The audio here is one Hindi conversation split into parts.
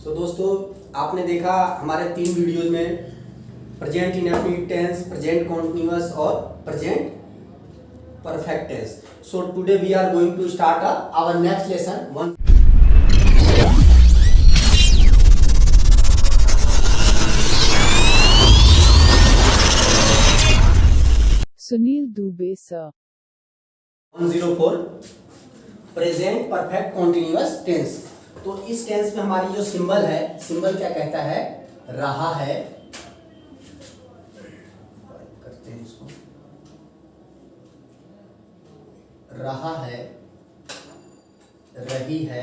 दोस्तों आपने देखा हमारे 3 वीडियोज में present indefinite tense, present continuous और present perfect tense. So today we are going to start our next lesson one. Sunil Dubey sir 104 present perfect continuous tense. तो इस टेंस में हमारी जो सिंबल है, सिंबल क्या कहता है? रहा है, करते हैं इसको, रहा है, रही है,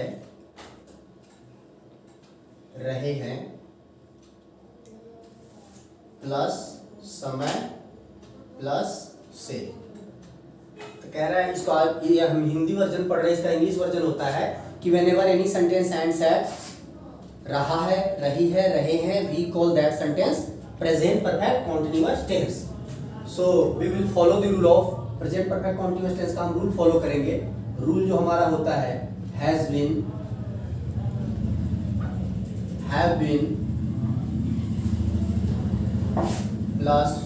रहे हैं, प्लस समय प्लस से। तो कह रहा है इसको, ये हम हिंदी वर्जन पढ़ रहे हैं, इसका इंग्लिश वर्जन होता है कि whenever any sentence ends at रहा है, रही है, रहे हैं, we call that sentence present perfect continuous tense. So we will follow the rule of present perfect continuous tense का हम रूल फॉलो करेंगे। रूल जो हमारा होता है has been, have been plus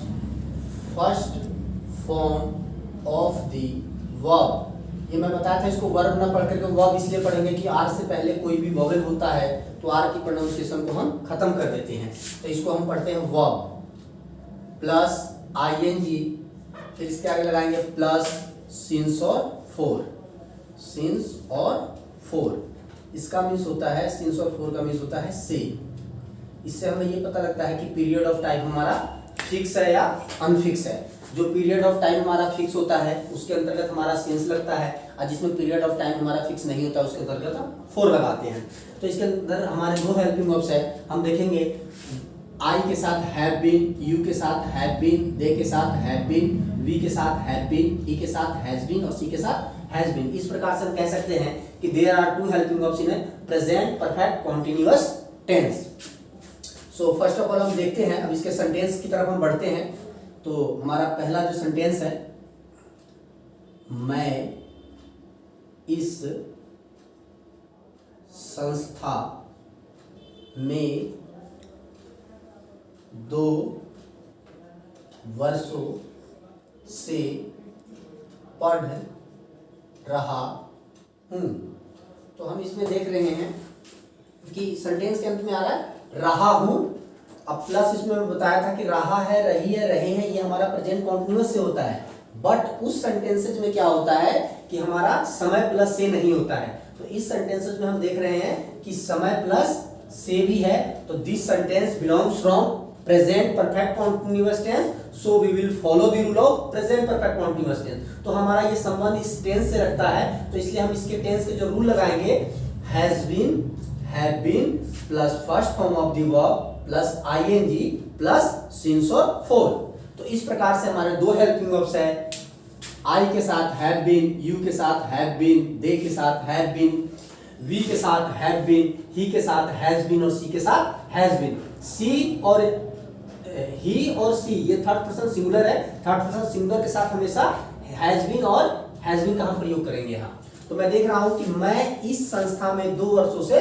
first form of the verb. ये मैं बताया था, इसको वर्ब ना पढ़ करके वर्ब इसलिए पढ़ेंगे कि आर से पहले कोई भी वोवेल होता है तो आर की प्रोनाउंसिएशन को हम खत्म कर देते हैं। तो इसको हम पढ़ते हैं वर्ब प्लस आईएनजी, फिर इसके आगे लगाएंगे प्लस सिंस और फोर। सिंस और फोर इसका मीन्स होता है, सिंस और फोर का मीन्स होता है से। इससे हमें ये पता लगता है कि पीरियड ऑफ टाइम हमारा फिक्स है या अनफिक्स है। जो पीरियड ऑफ टाइम हमारा फिक्स होता है उसके अंतर्गत हमारा सेंस लगता है, और जिसमें पीरियड ऑफ टाइम हमारा फिक्स नहीं होता उसके अंतर्गत हम फोर लगाते हैं। तो इसके अंदर हमारे दो हेल्पिंग वर्ब्स है। हम देखेंगे आई के साथ हैव बीन, यू के साथ हैव बीन, दे के साथ हैव बीन, वी के साथ हैव बीन, ही के साथ हैज बीन और सी के साथ हैज बीन। इस प्रकार से हम कह सकते हैं कि there are two helping verbs in present perfect continuous tense. So first of all हम देखते हैं, अब इसके सेंटेंस की तरफ हम बढ़ते हैं। तो हमारा पहला जो सेंटेंस है, मैं इस संस्था में 2 वर्षों से पढ़ रहा हूं। तो हम इसमें देख रहे हैं कि सेंटेंस के अंत में आ रहा है रहा हूं। अब प्लस इसमें बताया था कि रहा है, रही है, रहे हैं, ये हमारा प्रेजेंट कॉन्टिन्यूअस से होता है। बट उस सेंटेंसेज में क्या होता है कि हमारा समय प्लस से नहीं होता है। तो इस सेंटेंसेज में हम देख रहे हैं कि समय प्लस से भी है। तो this sentence belongs from present perfect continuous tense, so we will follow the rule of present perfect continuous tense. तो हमारा ये संबंध इस टेंस से रखता है, तो इसलिए हम इसके टेंस के जो रूल लगाएंगे has been, have been plus first form of the verb plus ING plus since और फोर। तो इस प्रकार से हमारे दो हेल्पिंग वर्ब्स है, आई के साथ हैव बीन, यू के साथ हैव बीन, दे के साथ हैव बीन, वी के साथ हैव बीन, ही के साथ हैज बीन और सी के साथ हैज बीन। सी और ही और सी ये थर्ड पर्सन सिंगुलर है, थर्ड पर्सन सिंगुलर के साथ हमेशा हैज बीन और हैज बीन का हम प्रयोग करेंगे। हाँ, तो मैं देख रहा हूं कि मैं इस संस्था में 2 वर्षों से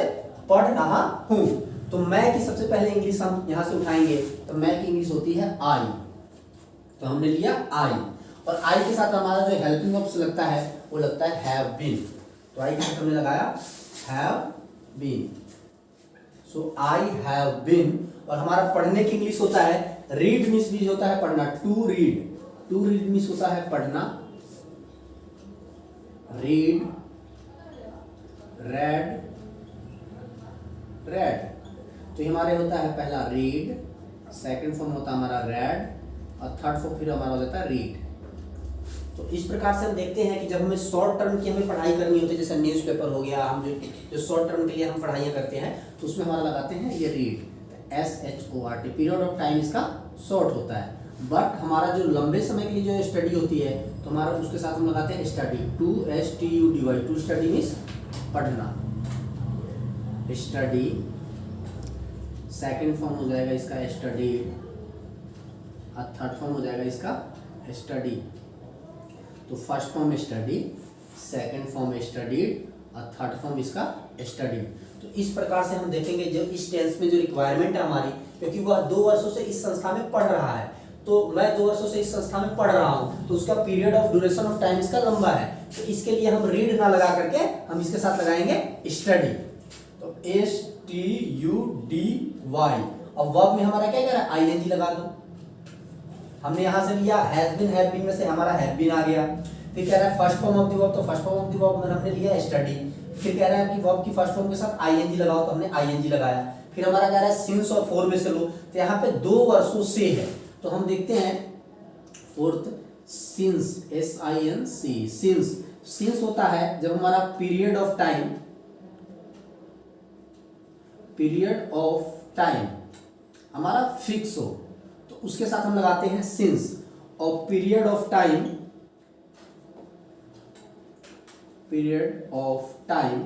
पढ़ रहा हूं। तो मैं की सबसे पहले इंग्लिश हम यहां से उठाएंगे, तो मैं की इंग्लिश होती है आई। तो हमने लिया आई, और आई के साथ हमारा जो हेल्पिंग वर्ब लगता है वो लगता है हैव बीन। तो आई के साथ हमने लगाया have been. So I have been. और हमारा पढ़ने की इंग्लिश होता है रीड मीन्स भी होता है पढ़ना, to read. To read means होता है पढ़ना, रीड, रेड, रेड। तो हमारे होता है पहला रीड, सेकंड फॉर्म होता है हमारा रेड, और थर्ड फॉर्म फिर हमारा हो जाता है रीड। तो इस प्रकार से हम देखते हैं कि जब हमें शॉर्ट टर्म की हमें पढ़ाई करनी होती है, जैसे न्यूज़पेपर हो गया, हम जो शॉर्ट टर्म के लिए हम पढ़ाइयाँ करते हैं तो उसमें हमारा लगाते हैं ये read, SHORT। Period of time इसका शॉर्ट होता है। बट हमारा जो लंबे समय के लिए जो स्टडी होती है तो हमारा उसके साथ हम लगाते हैं study, TUDY। To study means पढ़ना, स्टडी। सेकेंड फॉर्म हो जाएगा इसका स्टडीड, और थर्ड फॉर्म हो जाएगा इसका स्टडी। तो first form study, second form studied और थर्ड फॉर्म इसका स्टडी। तो इस प्रकार से हम देखेंगे जो इस टेंस में जो रिक्वायरमेंट है हमारी, क्योंकि वह 2 वर्षों से इस संस्था में पढ़ रहा है, तो मैं 2 वर्षों से इस संस्था में पढ़ रहा हूँ, तो उसका period of duration of time इसका लंबा है, तो इसके लिए हम रीड ना लगा करके हम इसके साथ लगाएंगे स्टडी। तो STUDY, और वर्ब में हमारा क्या कह रहा है, ING लगा दो। हमने यहां से लिया हैज बीन में से हमारा हैव बीन आ गया। फिर कह रहा है first form of the verb, तो first form of the verb में हमने लिया स्टडी। फिर कह रहा है कि वर्ब की फर्स्ट फॉर्म के साथ ING लगाओ, तो हमने ING लगाया। फिर हमारा कह रहा है सिंस और फॉर में से लो, तो यहाँ पे 2 वर्षों से है, तो हम देखते हैं फोर्थ सिंस, SINC, सिंस होता है जब हमारा पीरियड ऑफ टाइम हमारा फिक्स हो, तो उसके साथ हम लगाते हैं सिंस। और पीरियड ऑफ टाइम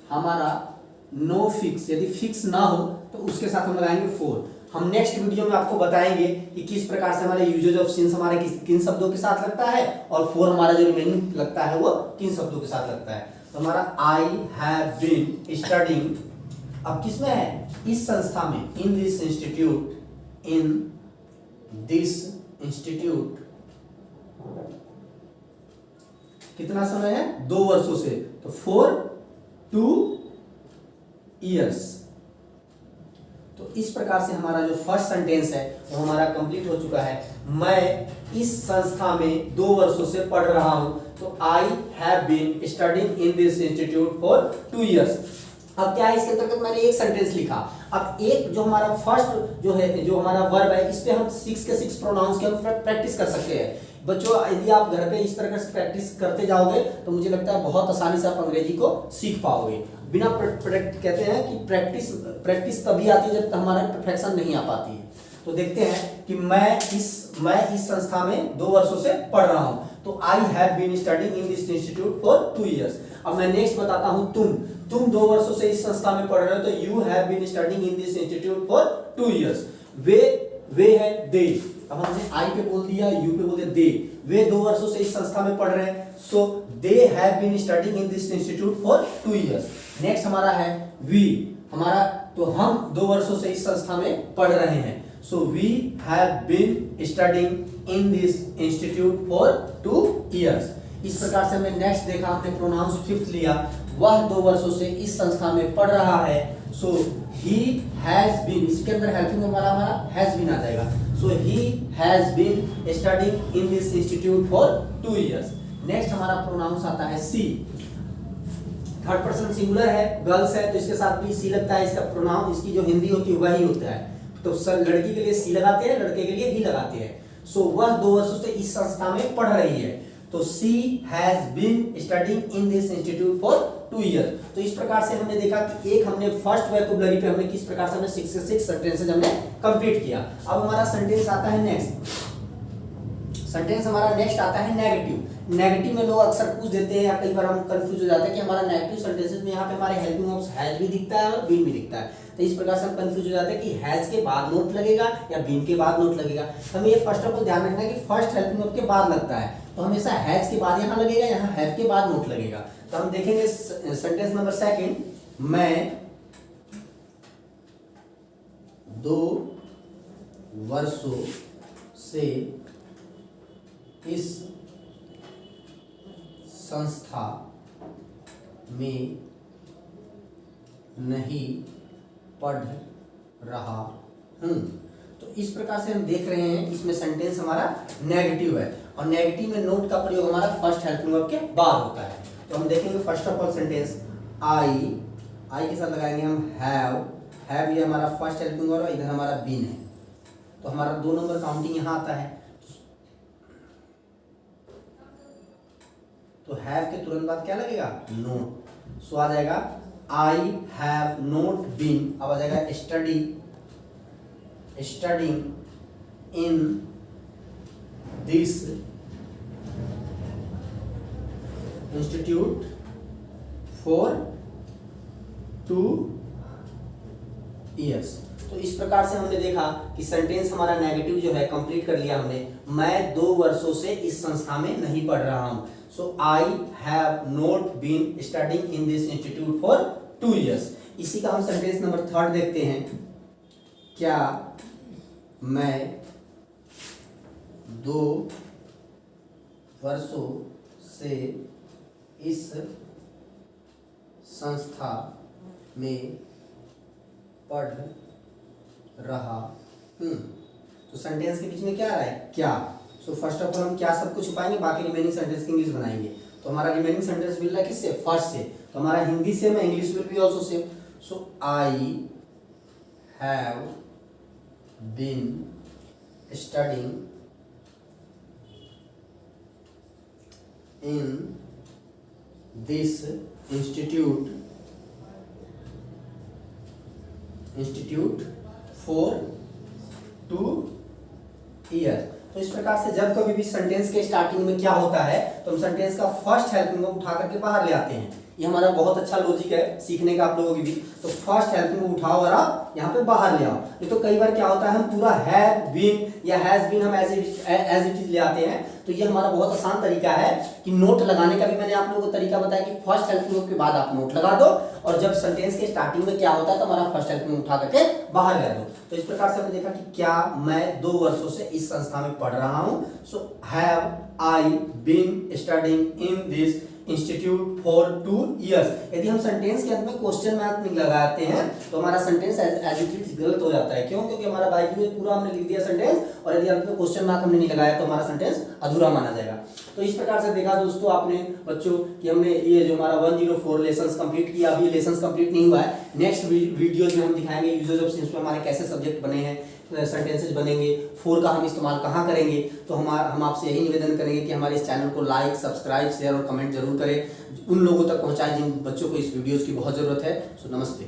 हमारा नो फिक्स, यदि फिक्स ना हो तो उसके साथ हम लगाएंगे फॉर। हम नेक्स्ट वीडियो में आपको बताएंगे कि किस प्रकार से हमारे यूजेज ऑफ सिंस हमारे किन शब्दों के साथ लगता है, और फॉर हमारा जो रिमेनिंग लगता है वो किन शब्दों के साथ लगता है। तो हमारा आई हैव बीन स्टडिंग अब किसमें है, इस संस्था में, इन दिस इंस्टीट्यूट कितना समय है, 2 वर्षों से, तो फॉर 2 years। तो इस प्रकार से हमारा जो फर्स्ट सेंटेंस है वो हमारा कंप्लीट हो चुका है। मैं इस संस्था में 2 वर्षों से पढ़ रहा हूं, तो I have been studying in this institute for 2 years। अब क्या है, इसके अंतर्गत मैंने एक सेंटेंस लिखा। अब एक जो हमारा फर्स्ट जो हमारा वर्ब है, इस पे हम 6 के 6 प्रोनाउंस की हम प्रैक्टिस कर सकते हैं। बच्चों यदि आप घर पे इस तरह से प्रैक्टिस करते जाओगे तो मुझे लगता है बहुत आसानी से आप अंग्रेजी को सीख पाओगे। बिना कहते हैं कि प्रैक्टिस तभी आती है जब हमारा परफेक्शन नहीं आ पाती है। तो देखते हैं कि मैं इस संस्था में 2 वर्षों से पढ़ रहा हूं, तो I have been studying in this institute for 2 years। अब मैं नेक्स्ट बताता हूं, तुम 2 वर्षों से इस संस्था में पढ़ रहे हो, तो you have been studying in this institute for 2 years। वे है दे, अब हमने आई पे बोल दिया, यू पे बोल दिया दे। वे 2 वर्षों से इस संस्था में पढ़ रहे हैं, so they have been studying in this institute for 2 years। Next हमारा है वी, हमारा तो हम 2 वर्षों से इस संस्था में पढ़ रहे हैं, so we have been studying in this institute for 2 years। इस प्रकार से हमने नेक्स्ट देखा, हमने प्रोनाउंस फिफ्थ लिया, वह 2 वर्षों से इस संस्था में पढ़ रहा है, सो ही हैज बीन, इसके अंदर हेल्पिंग हमारा हैज बीन आ जाएगा, so he has been studying in this institute for 2 years। Next हमारा प्रोनाउंस आता है सी, थर्ड पर्सन सिंगुलर है, गर्ल्स है, तो इसके साथ भी सी लगता है। इसका प्रोनाउन, इसकी जो हिंदी होती है वही होता है, तो लड़की के लिए सी लगाते हैं, लड़के के लिए ही लगाते हैं। सो वह 2 वर्षों से इस संस्था में पढ़ रही है, तो she has been studying in this institute for 2 years। तो इस प्रकार से हमने देखा कि एक हमने फर्स्ट वोकैबुलरी पे हमने किस प्रकार से हमने 6 से 6 सेंटेंसेस हमने कंप्लीट किया। अब हमारा सेंटेंस आता है नेक्स्ट, सेंटेंस हमारा नेक्स्ट आता है नेगेटिव। नेगेटिव में लोग अक्सर पूछ देते हैं, या कई बार हम कंफ्यूज हो जाते हैं कि हमारा नेगेटिव सेंटेंसेस में यहाँ पे हमारे हेल्पिंग ऑफ हैज भी दिखता है और बीन भी दिखता है, तो इस प्रकार से हम कंफ्यूज हो जाते हैं कि हैज के बाद नोट लगेगा या बीन के बाद नोट लगेगा। तो हमें ये फर्स्ट ऑफ ऑल ध्यान रखना है कि फर्स्ट हेल्पिंग ऑफ के बाद लगता है, तो हमेशा हैज के बाद यहाँ लगेगा, यहाँ हैव के बाद नोट लगेगा। तो हम देखेंगे सेंटेंस नंबर सेकंड, मैं 2 वर्षों से इस संस्था में नहीं पढ़ रहा हूं। तो इस प्रकार से हम देख रहे हैं, इसमें सेंटेंस हमारा नेगेटिव है, और नेगेटिव में नोट का प्रयोग हमारा फर्स्ट हेल्पिंग वर्ब के बाद होता है। तो हम देखेंगे फर्स्ट ऑफ ऑल सेंटेंस, आई के साथ लगाएंगे हम हैव ये हमारा फर्स्ट हेल्पिंग वर्ब है, इधर हमारा बीन है, तो हमारा 2 नंबर काउंटिंग यहाँ आता है। तो हैव के तुरंत बाद क्या लगेगा, नोट। सो आ जाएगा आई हैव नोट बीन, अब आ जाएगा studying in this institute for 2 years। तो इस प्रकार से हमने देखा कि सेंटेंस हमारा नेगेटिव जो है कंप्लीट कर लिया हमने। मैं 2 वर्षों से इस संस्था में नहीं पढ़ रहा हूं, so I have not been studying in this institute for 2 years। इसी का हम सेंटेंस नंबर 3 देखते हैं। क्या मैं 2 वर्षों से इस संस्था में पढ़ रहा हूँ। तो सेंटेंस के बीच में क्या आ रहा है? क्या। सो फर्स्ट ऑफ ऑल हम क्या सब कुछ छुपाएंगे, बाकी रिमेनिंग सेंटेंस की इंग्लिश बनाएंगे। तो हमारा रिमेनिंग सेंटेंस मिल रहा है किससे? फर्स्ट से। तो हमारा हिंदी सेम है, English will be also same. So I have been studying in this institute for 2 year. तो इस प्रकार से जब कभी भी सेंटेंस के स्टार्टिंग में क्या होता है तो हम सेंटेंस का फर्स्ट हेल्पिंग वर्ब उठा करके बाहर ले आते हैं। ये हमारा बहुत अच्छा लॉजिक है सीखने का आप लोगों की भी। तो फर्स्ट हेल्पिंग वर्ब उठाओ और आप यहाँ पे बाहर ले आओ। ये तो कई बार क्या होता है हम पूरा हैव बीन या हैज बीन हम एज इट इज ले आते हैं। तो ये हमारा बहुत आसान तरीका है कि नोट लगाने का भी मैंने आप लोगों को तरीका बताया कि फर्स्ट हेल्पिंग वर्ब के बाद आप नोट लगा दो और जब सेंटेंस के स्टार्टिंग में क्या होता है तो हमारा फर्स्ट हेल्पिंग वर्ब उठा करके बाहर ले दो। तो इस प्रकार से हमने देखा कि क्या मैं 2 वर्षों से इस संस्था में पढ़ रहा हूँ। So have I been studying in this institute for 2 years. यदि हम सेंटेंस के अंत में क्वेश्चन मार्क नहीं लगाते हैं तो हमारा सेंटेंस एज इट इज गलत हो जाता है। क्यों? क्योंकि हमारा बाइक में पूरा हमने लिख दिया सेंटेंस और यदि अंत में क्वेश्चन मार्क हमने नहीं लगाया तो हमारा सेंटेंस अधूरा माना जाएगा। तो इस प्रकार से देखा दोस्तों आपने बच्चों कि हमने ये जो हमारा 104 लेसन्स कंप्लीट किया। अभी लेसन्स कंप्लीट नहीं हुआ है। नेक्स्ट वीडियोज में हम दिखाएंगे यूजेज ऑफ सिंस में हमारे कैसे सब्जेक्ट बने हैं, सेंटेंसेज बनेंगे, फॉर का हम इस्तेमाल कहाँ करेंगे। तो हम आपसे यही निवेदन करेंगे कि हमारे इस चैनल को लाइक, सब्सक्राइब, शेयर और कमेंट जरूर करें। उन लोगों तक पहुँचाएं जिन बच्चों को इस वीडियोज़ की बहुत ज़रूरत है। सो नमस्ते।